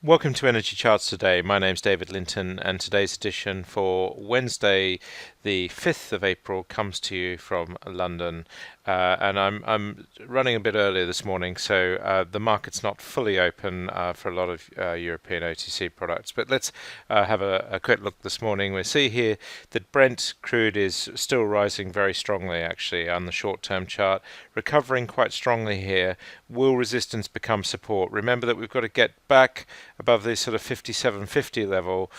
Welcome to Energy Charts Today. My name's David Linton, and today's edition for Wednesday, the 5th of April, comes to you from London. And I'm running a bit earlier this morning, so the market's not fully open for a lot of European OTC products. But let's have a quick look this morning. We see here that Brent crude is still rising very strongly, actually, on the short-term chart, recovering quite strongly here. Will resistance become support? Remember that we've got to get back above this sort of 57.50 level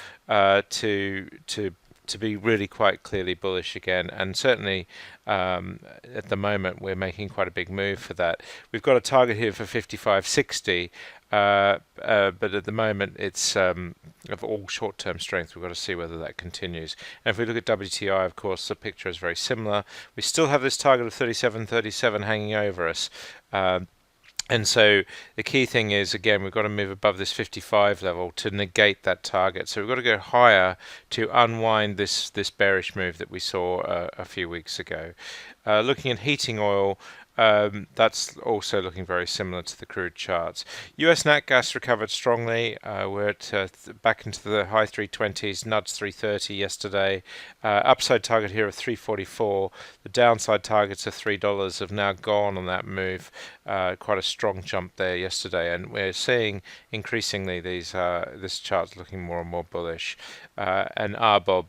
to be really quite clearly bullish again, and certainly at the moment we're making quite a big move for that. We've got a target here for 55.60, but at the moment it's of all short-term strength. We've got to see whether that continues. And if we look at WTI, of course, the picture is very similar. We still have this target of 37.37 hanging over us. And so the key thing is, again, we've got to move above this 55 level to negate that target. So we've got to go higher to unwind this bearish move that we saw a few weeks ago. Looking at heating oil, that's also looking very similar to the crude charts. US NatGas recovered strongly. We're at back into the high 320s, nudged 330 yesterday. Upside target here of 344. The downside targets of $3 have now gone on that move. Quite a strong jump there yesterday, and we're seeing increasingly this chart's looking more and more bullish. And RBOB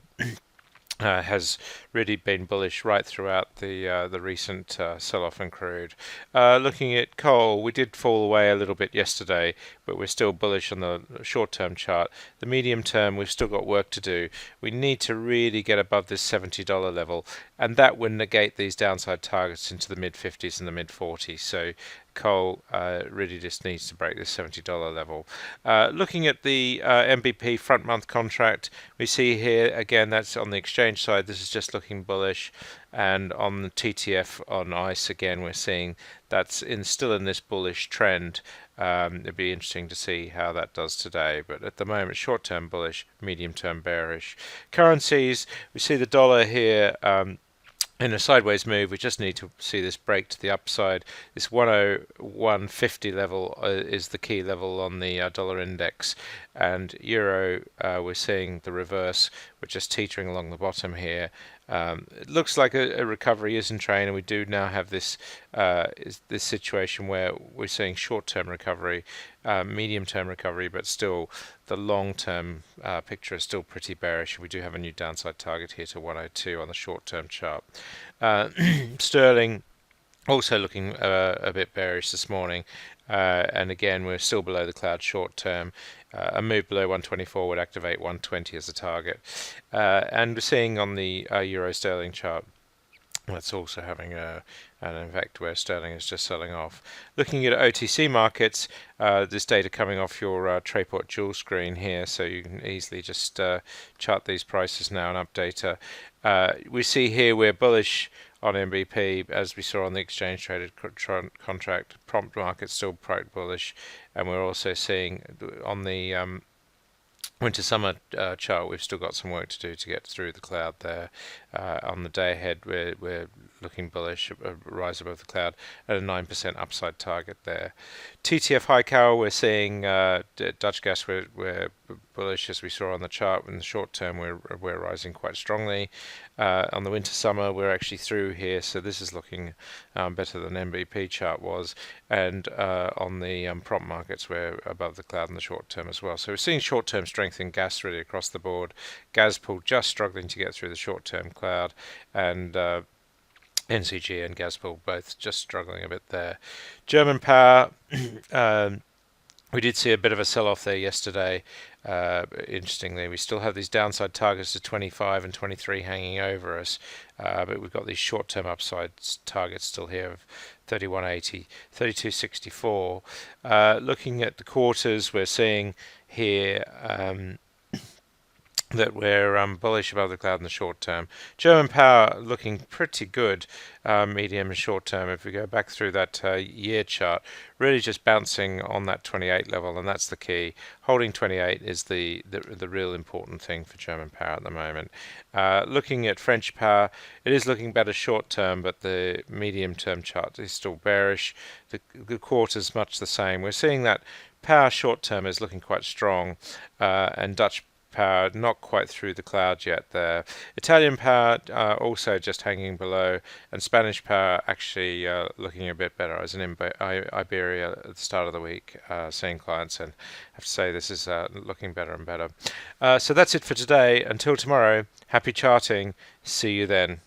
has really been bullish right throughout the recent sell-off in crude. Looking at coal, we did fall away a little bit yesterday, but we're still bullish on the short-term chart. The medium term, we've still got work to do. We need to really get above this $70 level, and that would negate these downside targets into the mid-50s and the mid-40s. So coal really just needs to break this $70 level. Looking at the MBP front month contract, we see here again that's on the exchange side. This is just looking bullish, and on the TTF on ICE again we're seeing that's still in this bullish trend. It'd be interesting to see how that does today, but at the moment short-term bullish, medium-term bearish. Currencies, we see the dollar here in a sideways move. We just need to see this break to the upside. This 101.50 level is the key level on the dollar index, and euro we're seeing the reverse. We're just teetering along the bottom here. It looks like a recovery is in train, and we do now have this situation where we're seeing short-term recovery, medium-term recovery, but still the long-term picture is still pretty bearish. We do have a new downside target here to 102 on the short-term chart. Sterling also looking a bit bearish this morning, and again we're still below the cloud short term. A move below 124 would activate 120 as a target, and we're seeing on the euro sterling chart that's also having an effect where sterling is just selling off. Looking at OTC markets, this data coming off your Trayport Joule screen here, so you can easily just chart these prices now in Updata. We see here we're bullish on MBP as we saw on the exchange traded contract. Prompt market still quite bullish, and we're also seeing on the winter summer chart we've still got some work to do to get through the cloud there. On the day ahead we're looking bullish, a rise above the cloud at a 9% upside target there. TTF high cow, we're seeing Dutch gas we're bullish as we saw on the chart. In the short term we're rising quite strongly. On the winter summer we're actually through here, so this is looking better than MBP chart was, and on the prompt markets we're above the cloud in the short term as well. So we're seeing short term strength in gas really across the board. Gazprom just struggling to get through the short term cloud, and NCG and Gazprom both just struggling a bit there. German power, we did see a bit of a sell-off there yesterday. Interestingly, we still have these downside targets to 25 and 23 hanging over us, but we've got these short-term upside targets still here of 31.80, 32.64. Looking at the quarters, we're seeing here that we're bullish above the cloud in the short term. German power looking pretty good, medium and short term. If we go back through that year chart, really just bouncing on that 28 level, and that's the key. Holding 28 is the real important thing for German power at the moment. Looking at French power, it is looking better short term, but the medium term chart is still bearish. The quarter's much the same. We're seeing that power short term is looking quite strong, and Dutch power not quite through the clouds yet there. Italian power also just hanging below, and Spanish power actually looking a bit better. I was in Iberia at the start of the week seeing clients, and I have to say this is looking better and better. So that's it for today. Until tomorrow, happy charting. See you then.